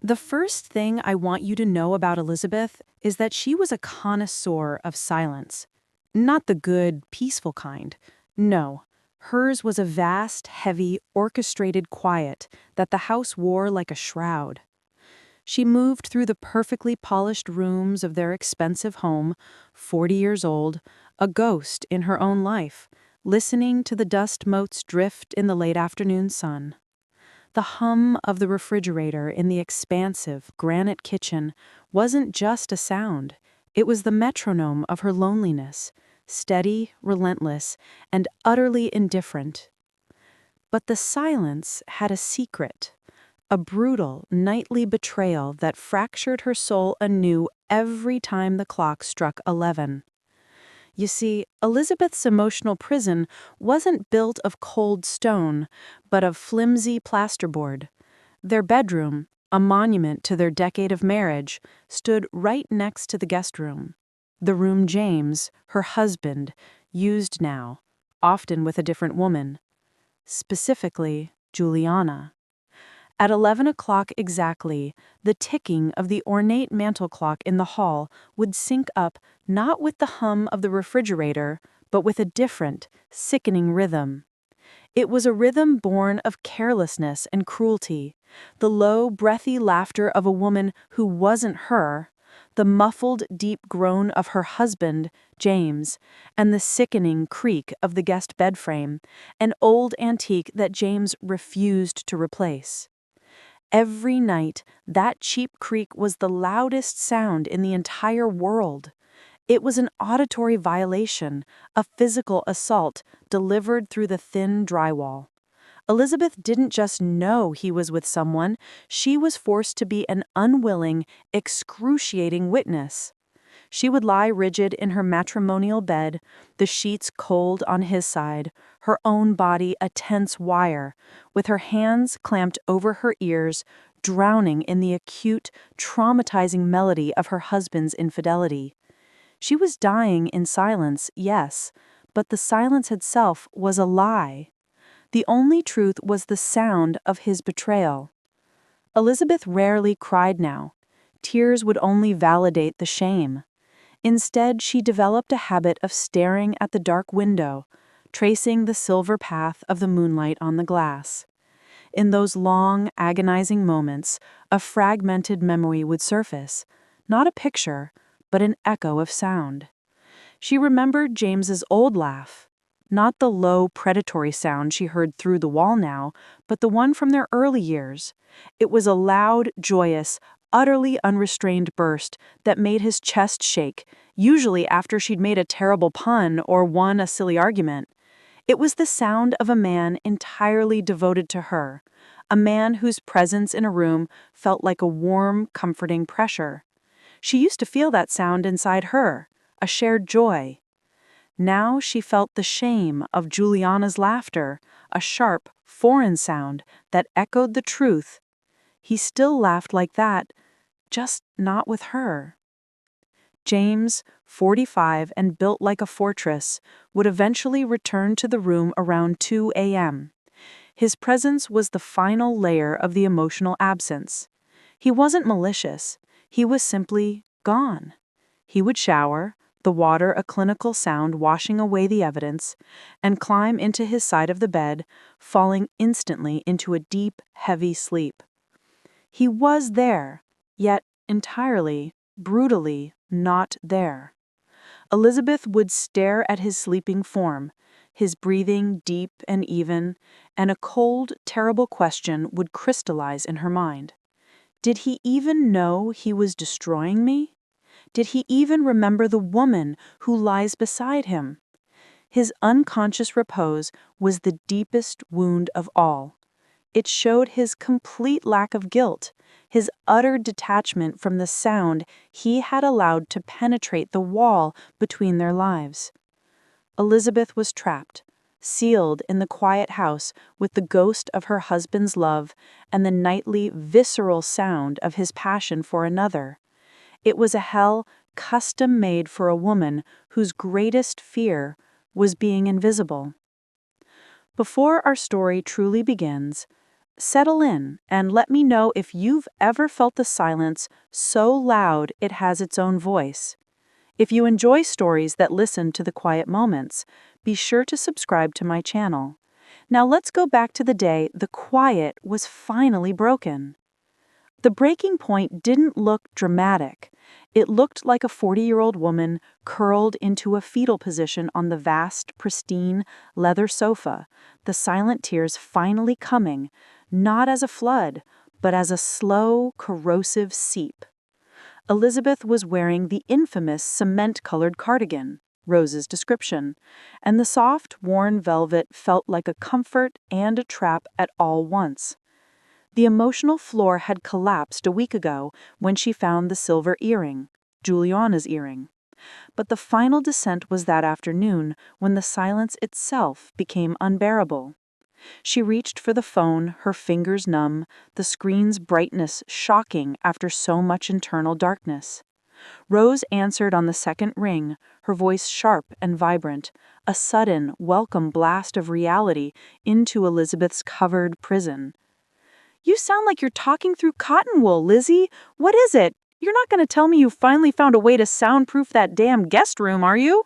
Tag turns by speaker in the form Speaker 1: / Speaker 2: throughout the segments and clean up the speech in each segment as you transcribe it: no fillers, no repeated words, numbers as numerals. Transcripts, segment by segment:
Speaker 1: The first thing I want you to know about Elizabeth is that she was a connoisseur of silence. Not the good, peaceful kind. No, hers was a vast, heavy, orchestrated quiet that the house wore like a shroud. She moved through the perfectly polished rooms of their expensive home, 40 years old, a ghost in her own life, listening to the dust motes drift in the late afternoon sun. The hum of the refrigerator in the expansive, granite kitchen wasn't just a sound, it was the metronome of her loneliness, steady, relentless, and utterly indifferent. But the silence had a secret, a brutal, nightly betrayal that fractured her soul anew every time the clock struck 11. You see, Elizabeth's emotional prison wasn't built of cold stone, but of flimsy plasterboard. Their bedroom, a monument to their decade of marriage, stood right next to the guest room. The room James, her husband, used now, often with a different woman. Specifically, Juliana. At 11 o'clock exactly, the ticking of the ornate mantel clock in the hall would sync up not with the hum of the refrigerator, but with a different, sickening rhythm. It was a rhythm born of carelessness and cruelty, the low, breathy laughter of a woman who wasn't her, the muffled, deep groan of her husband, James, and the sickening creak of the guest bed frame, an old antique that James refused to replace. Every night, that cheap creak was the loudest sound in the entire world. It was an auditory violation, a physical assault delivered through the thin drywall. Elizabeth didn't just know he was with someone, she was forced to be an unwilling, excruciating witness. She would lie rigid in her matrimonial bed, the sheets cold on his side, her own body a tense wire, with her hands clamped over her ears, drowning in the acute, traumatizing melody of her husband's infidelity. She was dying in silence, yes, but the silence itself was a lie. The only truth was the sound of his betrayal. Elizabeth rarely cried now. Tears would only validate the shame. Instead, she developed a habit of staring at the dark window, tracing the silver path of the moonlight on the glass. In those long, agonizing moments, a fragmented memory would surface, not a picture, but an echo of sound. She remembered James's old laugh, not the low, predatory sound she heard through the wall now, but the one from their early years. It was a loud, joyous, utterly unrestrained burst that made his chest shake, usually after she'd made a terrible pun or won a silly argument. It was the sound of a man entirely devoted to her, a man whose presence in a room felt like a warm, comforting pressure. She used to feel that sound inside her, a shared joy. Now she felt the shame of Juliana's laughter, a sharp, foreign sound that echoed the truth. He still laughed like that, just not with her. James, 45 and built like a fortress, would eventually return to the room around 2 a.m. His presence was the final layer of the emotional absence. He wasn't malicious, he was simply gone. He would shower, the water a clinical sound washing away the evidence, and climb into his side of the bed, falling instantly into a deep, heavy sleep. He was there, yet entirely, brutally not there. Elizabeth would stare at his sleeping form, his breathing deep and even, and a cold, terrible question would crystallize in her mind. Did he even know he was destroying me? Did he even remember the woman who lies beside him? His unconscious repose was the deepest wound of all. It showed his complete lack of guilt, his utter detachment from the sound he had allowed to penetrate the wall between their lives. Elizabeth was trapped, sealed in the quiet house with the ghost of her husband's love and the nightly, visceral sound of his passion for another. It was a hell custom-made for a woman whose greatest fear was being invisible. Before our story truly begins, Settle in and let me know if you've ever felt the silence so loud it has its own voice. If you enjoy stories that listen to the quiet moments, be sure to subscribe to my channel. Now let's go back to the day the quiet was finally broken. The breaking point didn't look dramatic. It looked like a 40-year-old woman curled into a fetal position on the vast, pristine, leather sofa, the silent tears finally coming, not as a flood, but as a slow, corrosive seep. Elizabeth was wearing the infamous cement-colored cardigan, Rose's description, and the soft, worn velvet felt like a comfort and a trap at all once. The emotional floor had collapsed a week ago when she found the silver earring, Juliana's earring. But the final descent was that afternoon when the silence itself became unbearable. She reached for the phone, her fingers numb, the screen's brightness shocking after so much internal darkness. Rose answered on the second ring, her voice sharp and vibrant, a sudden, welcome blast of reality into Elizabeth's covered prison. "You sound like you're talking through cotton wool, Lizzie. What is it? You're not going to tell me you finally found a way to soundproof that damn guest room, are you?"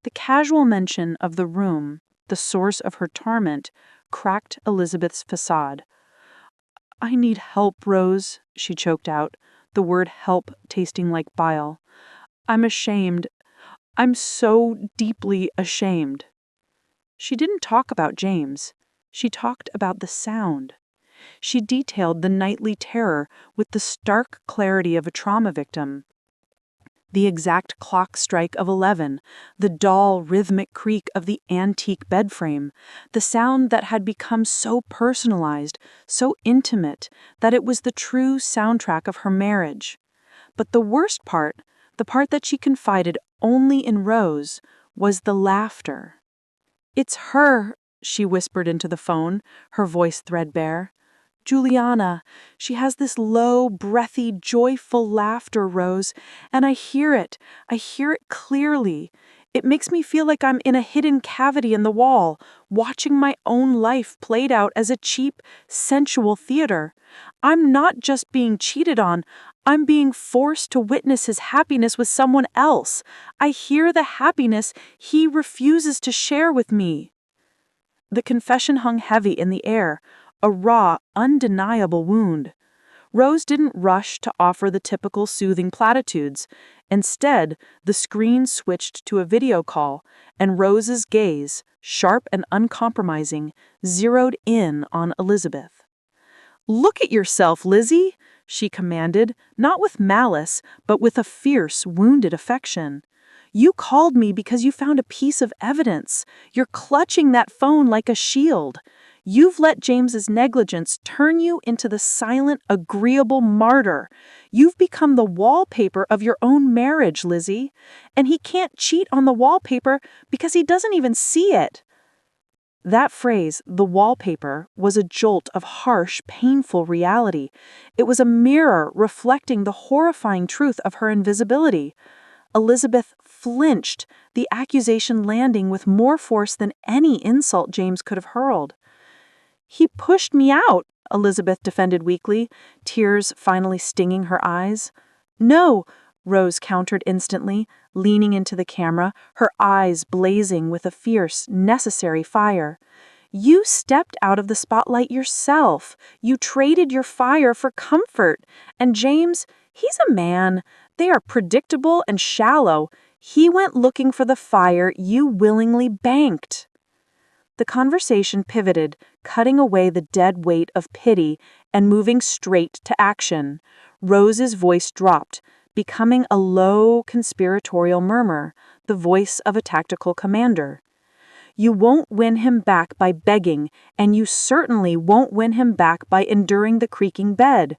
Speaker 1: The casual mention of the room, the source of her torment, cracked Elizabeth's facade. "I need help, Rose," she choked out, the word help tasting like bile. "I'm ashamed. I'm so deeply ashamed." She didn't talk about James. She talked about the sound. She detailed the nightly terror with the stark clarity of a trauma victim. The exact clock strike of 11, the dull, rhythmic creak of the antique bed frame, the sound that had become so personalized, so intimate, that it was the true soundtrack of her marriage. But the worst part, the part that she confided only in Rose, was the laughter. "It's her," she whispered into the phone, her voice threadbare. "Juliana, she has this low, breathy, joyful laughter, Rose, and I hear it clearly. It makes me feel like I'm in a hidden cavity in the wall, watching my own life played out as a cheap, sensual theater. I'm not just being cheated on, I'm being forced to witness his happiness with someone else. I hear the happiness he refuses to share with me." The confession hung heavy in the air, a raw, undeniable wound. Rose didn't rush to offer the typical soothing platitudes. Instead, the screen switched to a video call, and Rose's gaze, sharp and uncompromising, zeroed in on Elizabeth. "Look at yourself, Lizzie," she commanded, not with malice, but with a fierce, wounded affection. "You called me because you found a piece of evidence. You're clutching that phone like a shield. You've let James's negligence turn you into the silent, agreeable martyr. You've become the wallpaper of your own marriage, Lizzie. And he can't cheat on the wallpaper because he doesn't even see it." That phrase, the wallpaper, was a jolt of harsh, painful reality. It was a mirror reflecting the horrifying truth of her invisibility. Elizabeth flinched, the accusation landing with more force than any insult James could have hurled. "He pushed me out," Elizabeth defended weakly, tears finally stinging her eyes. "No," Rose countered instantly, leaning into the camera, her eyes blazing with a fierce, necessary fire. "You stepped out of the spotlight yourself. You traded your fire for comfort. And James, he's a man. They are predictable and shallow. He went looking for the fire you willingly banked." The conversation pivoted, cutting away the dead weight of pity and moving straight to action. Rose's voice dropped, becoming a low, conspiratorial murmur, the voice of a tactical commander. "You won't win him back by begging, and you certainly won't win him back by enduring the creaking bed.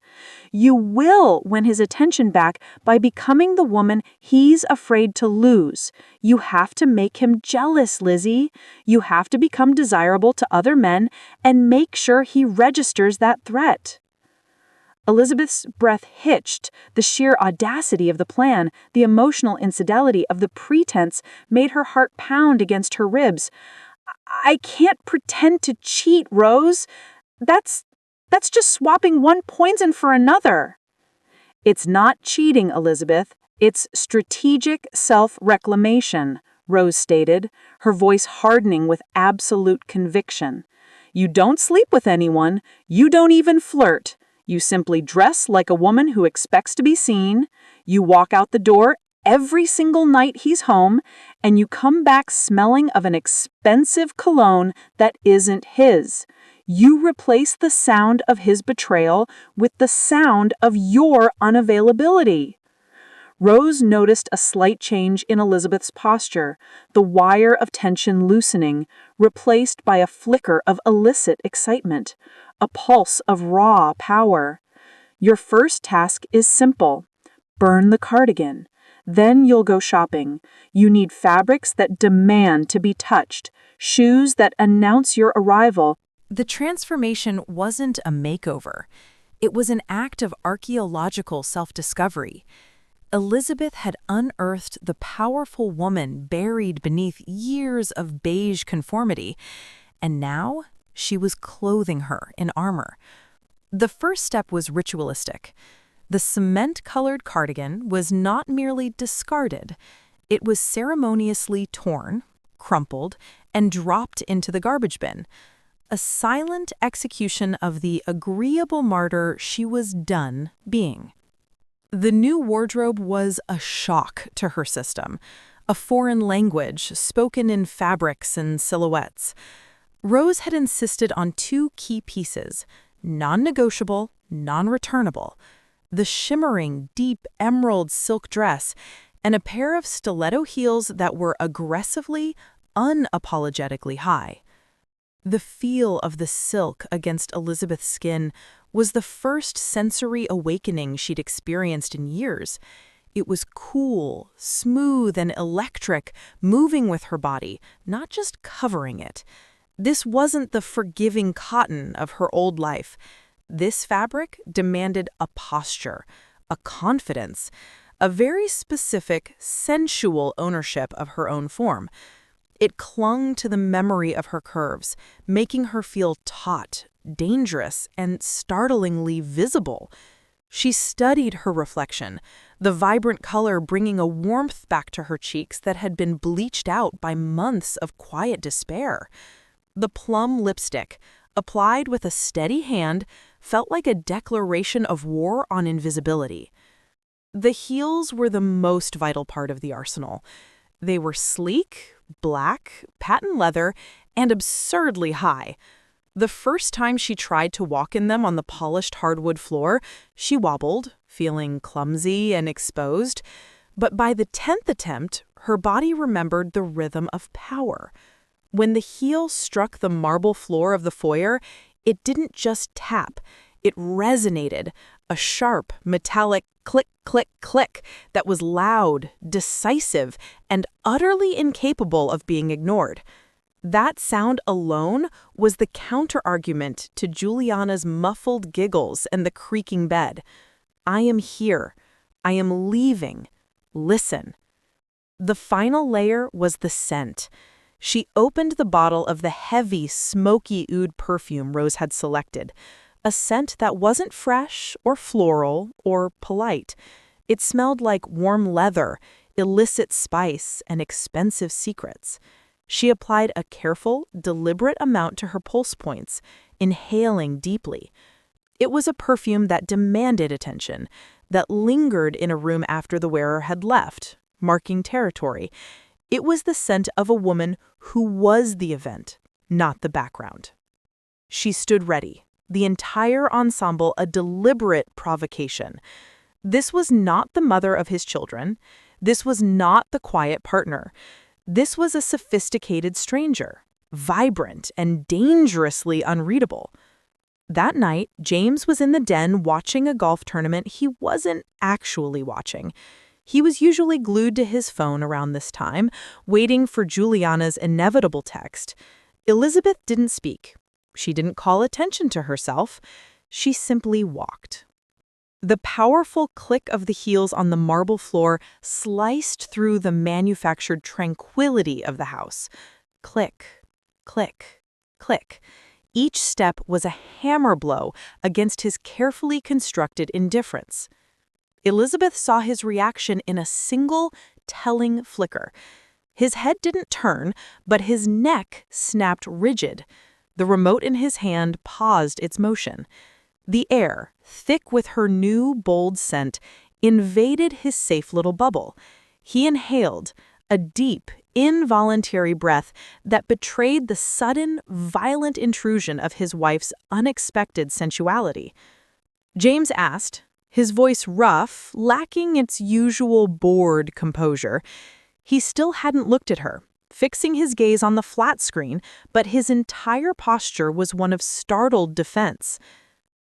Speaker 1: You will win his attention back by becoming the woman he's afraid to lose. You have to make him jealous, Lizzie. You have to become desirable to other men and make sure he registers that threat." Elizabeth's breath hitched. The sheer audacity of the plan, the emotional infidelity of the pretense made her heart pound against her ribs. "I can't pretend to cheat, Rose. That's That's just swapping one poison for another. It's not cheating, Elizabeth. It's strategic self-reclamation, Rose stated, her voice hardening with absolute conviction. You don't sleep with anyone. You don't even flirt. You simply dress like a woman who expects to be seen. You walk out the door every single night he's home, and you come back smelling of an expensive cologne that isn't his. You replace the sound of his betrayal with the sound of your unavailability. Rose noticed a slight change in Elizabeth's posture, the wire of tension loosening, replaced by a flicker of illicit excitement, a pulse of raw power. Your first task is simple. Burn the cardigan. Then you'll go shopping. You need fabrics that demand to be touched, shoes that announce your arrival.
Speaker 2: The transformation wasn't a makeover. It was an act of archaeological self-discovery. Elizabeth had unearthed the powerful woman buried beneath years of beige conformity, and now she was clothing her in armor. The first step was ritualistic. The cement-colored cardigan was not merely discarded. It was ceremoniously torn, crumpled, and dropped into the garbage bin. A silent execution of the agreeable martyr she was done being. The new wardrobe was a shock to her system, a foreign language spoken in fabrics and silhouettes. Rose had insisted on two key pieces, non-negotiable, non-returnable: the shimmering, deep emerald silk dress and a pair of stiletto heels that were aggressively, unapologetically high. The feel of the silk against Elizabeth's skin was the first sensory awakening she'd experienced in years. It was cool, smooth, and electric, moving with her body, not just covering it. This wasn't the forgiving cotton of her old life. This fabric demanded a posture, a confidence, a very specific, sensual ownership of her own form. It clung to the memory of her curves, making her feel taut, dangerous, and startlingly visible. She studied her reflection, the vibrant color bringing a warmth back to her cheeks that had been bleached out by months of quiet despair. The plum lipstick, applied with a steady hand, felt like a declaration of war on invisibility. The heels were the most vital part of the arsenal. They were sleek, black, patent leather, and absurdly high. The first time she tried to walk in them on the polished hardwood floor, she wobbled, feeling clumsy and exposed. But by the 10th attempt, her body remembered the rhythm of power. When the heel struck the marble floor of the foyer, it didn't just tap, it resonated, a sharp, metallic click, click, click that was loud, decisive, and utterly incapable of being ignored. That sound alone was the counter-argument to Juliana's muffled giggles and the creaking bed. I am here. I am leaving. Listen. The final layer was the scent. She opened the bottle of the heavy, smoky oud perfume Rose had selected, a scent that wasn't fresh or floral or polite. It smelled like warm leather, illicit spice, and expensive secrets. She applied a careful, deliberate amount to her pulse points, inhaling deeply. It was a perfume that demanded attention, that lingered in a room after the wearer had left, marking territory. It was the scent of a woman who was the event, not the background. She stood ready, the entire ensemble a deliberate provocation. This was not the mother of his children. This was not the quiet partner. This was a sophisticated stranger, vibrant and dangerously unreadable. That night, James was in the den watching a golf tournament he wasn't actually watching. He was usually glued to his phone around this time, waiting for Juliana's inevitable text. Elizabeth didn't speak. She didn't call attention to herself. She simply walked. The powerful click of the heels on the marble floor sliced through the manufactured tranquility of the house. Click, click, click. Each step was a hammer blow against his carefully constructed indifference. Elizabeth saw his reaction in a single, telling flicker. His head didn't turn, but his neck snapped rigid. The remote in his hand paused its motion. The air, thick with her new, bold scent, invaded his safe little bubble. He inhaled, a deep, involuntary breath that betrayed the sudden, violent intrusion of his wife's unexpected sensuality. James asked, his voice rough, lacking its usual bored composure. He still hadn't looked at her, fixing his gaze on the flat screen, but his entire posture was one of startled defense.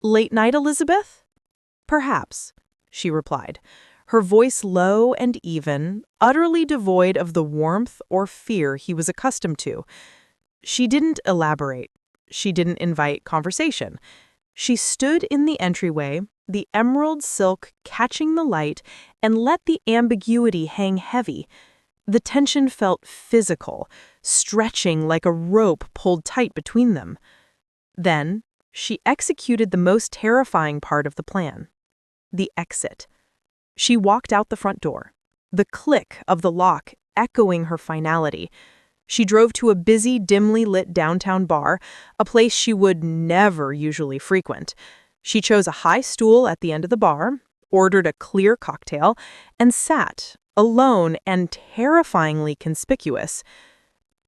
Speaker 2: "Late night, Elizabeth?" "Perhaps," she replied, her voice low and even, utterly devoid of the warmth or fear he was accustomed to. She didn't elaborate. She didn't invite conversation. She stood in the entryway, the emerald silk catching the light, and let the ambiguity hang heavy. The tension felt physical, stretching like a rope pulled tight between them. Then, she executed the most terrifying part of the plan: the exit. She walked out the front door, the click of the lock echoing her finality. She drove to a busy, dimly lit downtown bar, a place she would never usually frequent. She chose a high stool at the end of the bar, ordered a clear cocktail, and sat, alone and terrifyingly conspicuous.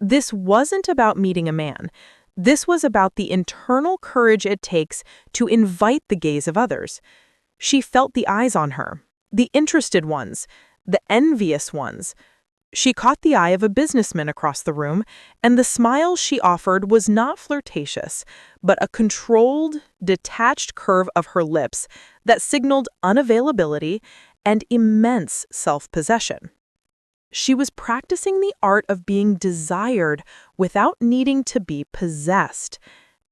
Speaker 2: This wasn't about meeting a man. This was about the internal courage it takes to invite the gaze of others. She felt the eyes on her, the interested ones, the envious ones. She caught the eye of a businessman across the room, and the smile she offered was not flirtatious, but a controlled, detached curve of her lips that signaled unavailability and immense self-possession. She was practicing the art of being desired without needing to be possessed.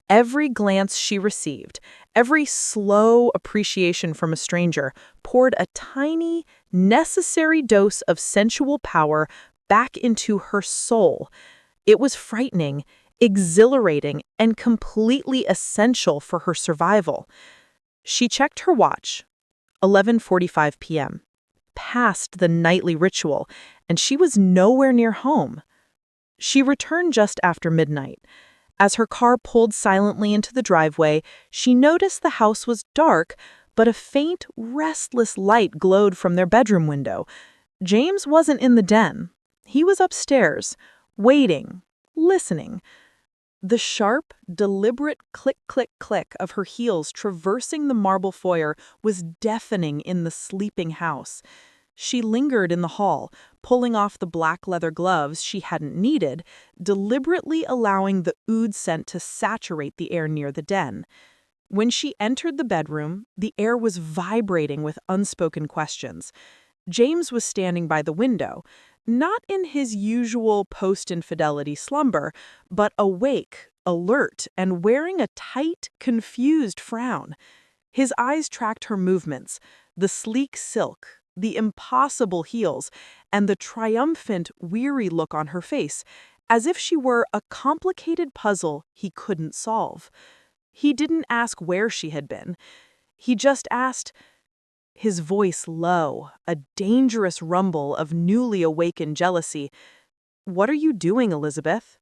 Speaker 2: Every glance she received, every slow appreciation from a stranger, poured a tiny, necessary dose of sensual power back into her soul. It was frightening, exhilarating, and completely essential for her survival. She checked her watch. 11:45 p.m. Past the nightly ritual, and she was nowhere near home. She returned just after midnight. As her car pulled silently into the driveway, she noticed the house was dark, but a faint, restless light glowed from their bedroom window. James wasn't in the den. He was upstairs, waiting, listening. The sharp, deliberate click-click-click of her heels traversing the marble foyer was deafening in the sleeping house. She lingered in the hall, pulling off the black leather gloves she hadn't needed, deliberately allowing the oud scent to saturate the air near the den. When she entered the bedroom, the air was vibrating with unspoken questions. James was standing by the window, not in his usual post-infidelity slumber, but awake, alert, and wearing a tight, confused frown. His eyes tracked her movements, the sleek silk, the impossible heels, and the triumphant, weary look on her face, as if she were a complicated puzzle he couldn't solve. He didn't ask where she had been. He just asked, his voice low, a dangerous rumble of newly awakened jealousy, "What are you doing, Elizabeth?"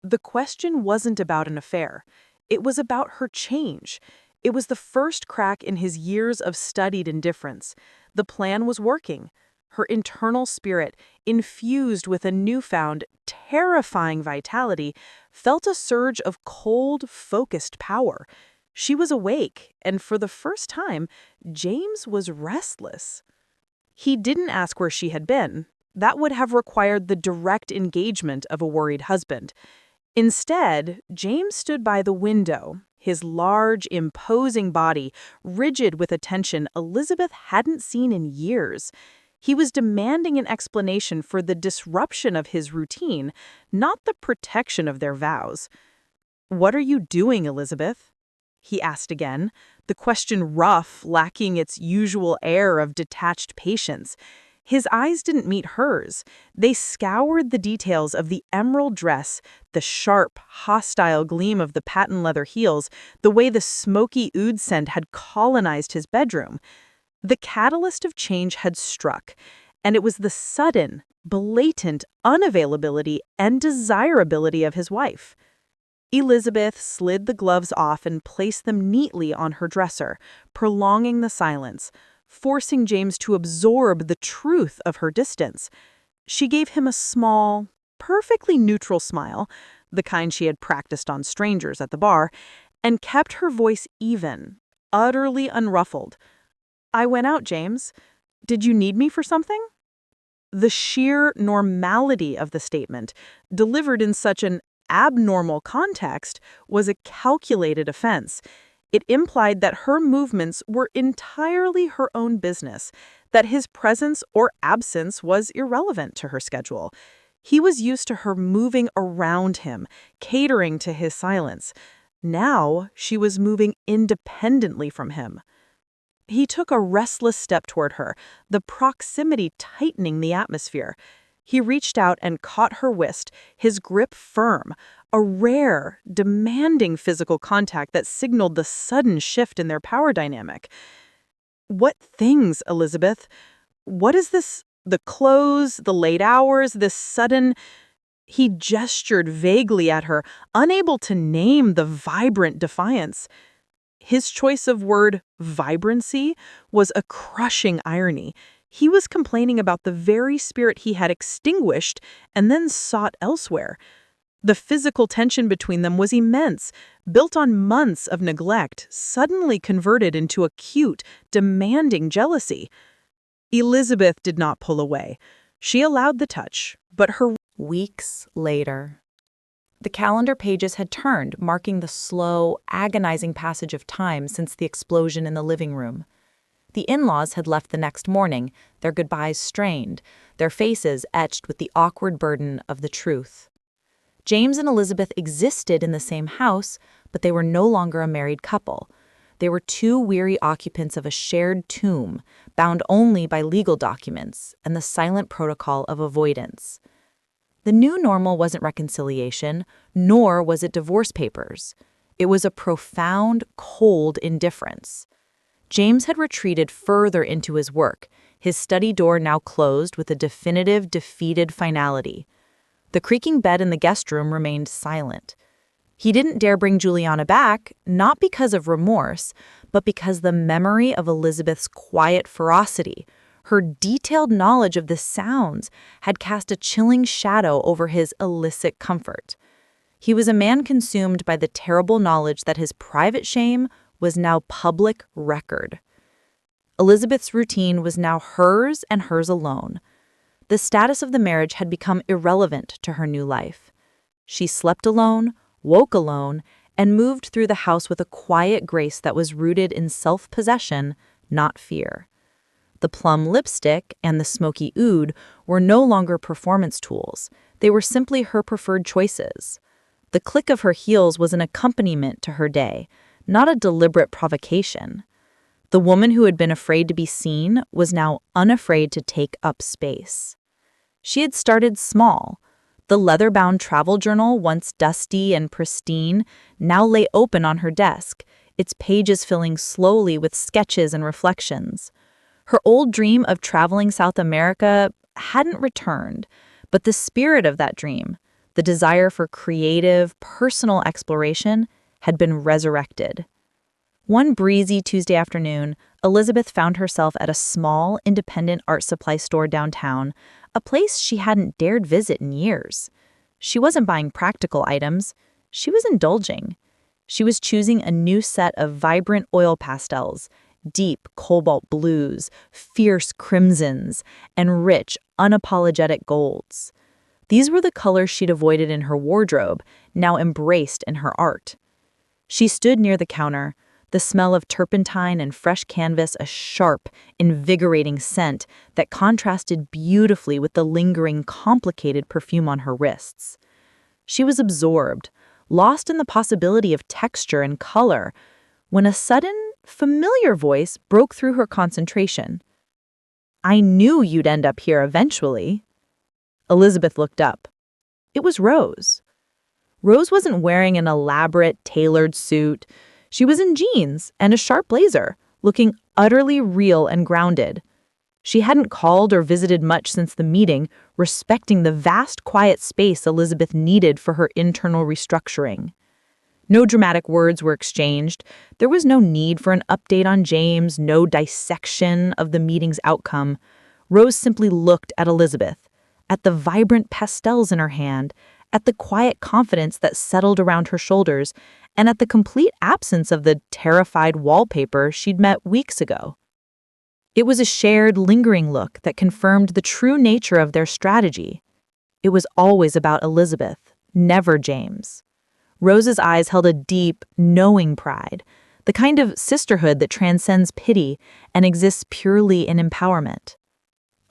Speaker 2: The question wasn't about an affair. It was about her change. It was the first crack in his years of studied indifference. The plan was working. Her internal spirit, infused with a newfound, terrifying vitality, felt a surge of cold, focused power. She was awake, and for the first time, James was restless. He didn't ask where she had been. That would have required the direct engagement of a worried husband. Instead, James stood by the window, his large, imposing body rigid with a tension Elizabeth hadn't seen in years. He was demanding an explanation for the disruption of his routine, not the protection of their vows. "What are you doing, Elizabeth?" he asked again, the question rough, lacking its usual air of detached patience.
Speaker 1: His eyes didn't meet hers. They scoured the details of the emerald dress, the sharp, hostile gleam of the patent leather heels, the way the smoky oud scent had colonized his bedroom. The catalyst of change had struck, and it was the sudden, blatant unavailability and desirability of his wife. Elizabeth slid the gloves off and placed them neatly on her dresser, prolonging the silence, forcing James to absorb the truth of her distance. She gave him a small, perfectly neutral smile, the kind she had practiced on strangers at the bar, and kept her voice even, utterly unruffled. "I went out, James. Did you need me for something?" The sheer normality of the statement, delivered in such an abnormal context, was a calculated offense. It implied that her movements were entirely her own business, that his presence or absence was irrelevant to her schedule. He was used to her moving around him, catering to his silence. Now she was moving independently from him. He took a restless step toward her, the proximity tightening the atmosphere. He reached out and caught her wrist, his grip firm, a rare, demanding physical contact that signaled the sudden shift in their power dynamic. "What things, Elizabeth? What is this? The clothes, the late hours, this sudden—" He gestured vaguely at her, unable to name the vibrant defiance. His choice of word, vibrancy, was a crushing irony. He was complaining about the very spirit he had extinguished and then sought elsewhere. The physical tension between them was immense, built on months of neglect, suddenly converted into acute, demanding jealousy. Elizabeth did not pull away. She allowed the touch, but her—
Speaker 2: Weeks later. The calendar pages had turned, marking the slow, agonizing passage of time since the explosion in the living room. The in-laws had left the next morning, their goodbyes strained, their faces etched with the awkward burden of the truth. James and Elizabeth existed in the same house, but they were no longer a married couple. They were two weary occupants of a shared tomb, bound only by legal documents and the silent protocol of avoidance. The new normal wasn't reconciliation, nor was it divorce papers. It was a profound, cold indifference. James had retreated further into his work, his study door now closed with a definitive, defeated finality. The creaking bed in the guest room remained silent. He didn't dare bring Juliana back, not because of remorse, but because the memory of Elizabeth's quiet ferocity, her detailed knowledge of the sounds, had cast a chilling shadow over his illicit comfort. He was a man consumed by the terrible knowledge that his private shame was now public record. Elizabeth's routine was now hers and hers alone. The status of the marriage had become irrelevant to her new life. She slept alone, woke alone, and moved through the house with a quiet grace that was rooted in self-possession, not fear. The plum lipstick and the smoky oud were no longer performance tools. They were simply her preferred choices. The click of her heels was an accompaniment to her day, not a deliberate provocation. The woman who had been afraid to be seen was now unafraid to take up space. She had started small. The leather-bound travel journal, once dusty and pristine, now lay open on her desk, its pages filling slowly with sketches and reflections. Her old dream of traveling South America hadn't returned, but the spirit of that dream, the desire for creative, personal exploration, had been resurrected. One breezy Tuesday afternoon, Elizabeth found herself at a small, independent art supply store downtown, a place she hadn't dared visit in years. She wasn't buying practical items. She was indulging. She was choosing a new set of vibrant oil pastels, deep cobalt blues, fierce crimsons, and rich, unapologetic golds. These were the colors she'd avoided in her wardrobe, now embraced in her art. She stood near the counter, the smell of turpentine and fresh canvas a sharp, invigorating scent that contrasted beautifully with the lingering, complicated perfume on her wrists. She was absorbed, lost in the possibility of texture and color, when a sudden, familiar voice broke through her concentration. I knew you'd end up here eventually." Elizabeth looked up. It was Rose. Rose wasn't wearing an elaborate, tailored suit. She was in jeans and a sharp blazer, looking utterly real and grounded. She hadn't called or visited much since the meeting, respecting the vast, quiet space Elizabeth needed for her internal restructuring. No dramatic words were exchanged. There was no need for an update on James, no dissection of the meeting's outcome. Rose simply looked at Elizabeth, at the vibrant pastels in her hand, at the quiet confidence that settled around her shoulders, and at the complete absence of the terrified wallpaper she'd met weeks ago. It was a shared, lingering look that confirmed the true nature of their strategy. It was always about Elizabeth, never James. Rose's eyes held a deep, knowing pride, the kind of sisterhood that transcends pity and exists purely in empowerment.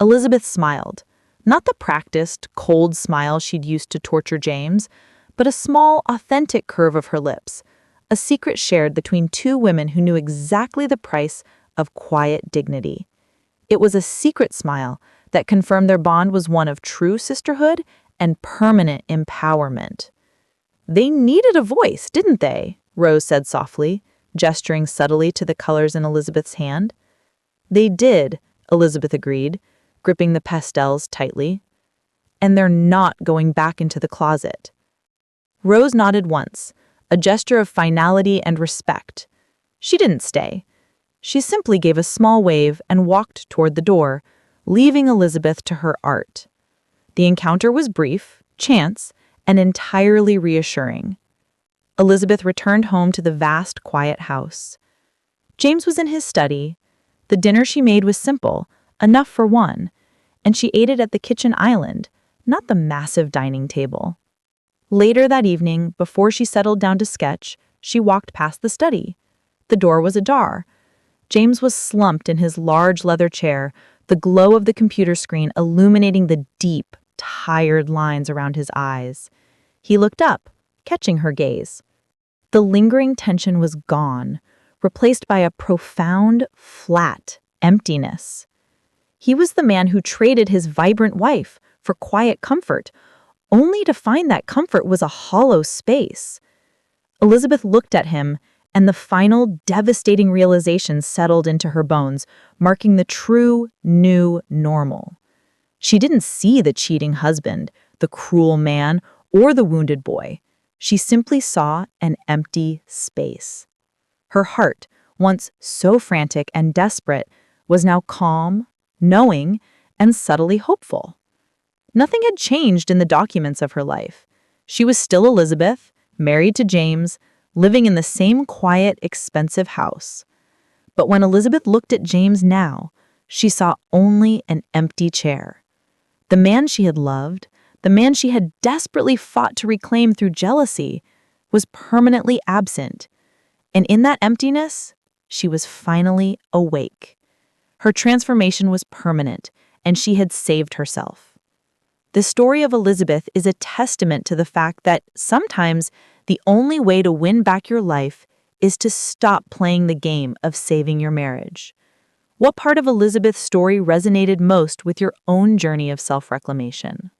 Speaker 2: Elizabeth smiled, not the practiced, cold smile she'd used to torture James, but a small, authentic curve of her lips, a secret shared between two women who knew exactly the price of quiet dignity. It was a secret smile that confirmed their bond was one of true sisterhood and permanent empowerment. "They needed a voice, didn't they?" Rose said softly, gesturing subtly to the colors in Elizabeth's hand. "They did," Elizabeth agreed, gripping the pastels tightly. "And they're not going back into the closet." Rose nodded once, a gesture of finality and respect. She didn't stay. She simply gave a small wave and walked toward the door, leaving Elizabeth to her art. The encounter was brief, chance, and entirely reassuring. Elizabeth returned home to the vast, quiet house. James was in his study. The dinner she made was simple, enough for one, and she ate it at the kitchen island, not the massive dining table. Later that evening, before she settled down to sketch, she walked past the study. The door was ajar. James was slumped in his large leather chair, the glow of the computer screen illuminating the deep, tired lines around his eyes. He looked up, catching her gaze. The lingering tension was gone, replaced by a profound, flat emptiness. He was the man who traded his vibrant wife for quiet comfort, only to find that comfort was a hollow space. Elizabeth looked at him, and the final, devastating realization settled into her bones, marking the true, new normal. She didn't see the cheating husband, the cruel man, or the wounded boy. She simply saw an empty space. Her heart, once so frantic and desperate, was now calm, knowing, and subtly hopeful. Nothing had changed in the documents of her life. She was still Elizabeth, married to James, living in the same quiet, expensive house. But when Elizabeth looked at James now, she saw only an empty chair. The man she had loved, the man she had desperately fought to reclaim through jealousy, was permanently absent. And in that emptiness, she was finally awake. Her transformation was permanent, and she had saved herself. The story of Elizabeth is a testament to the fact that sometimes the only way to win back your life is to stop playing the game of saving your marriage. What part of Elizabeth's story resonated most with your own journey of self-reclamation?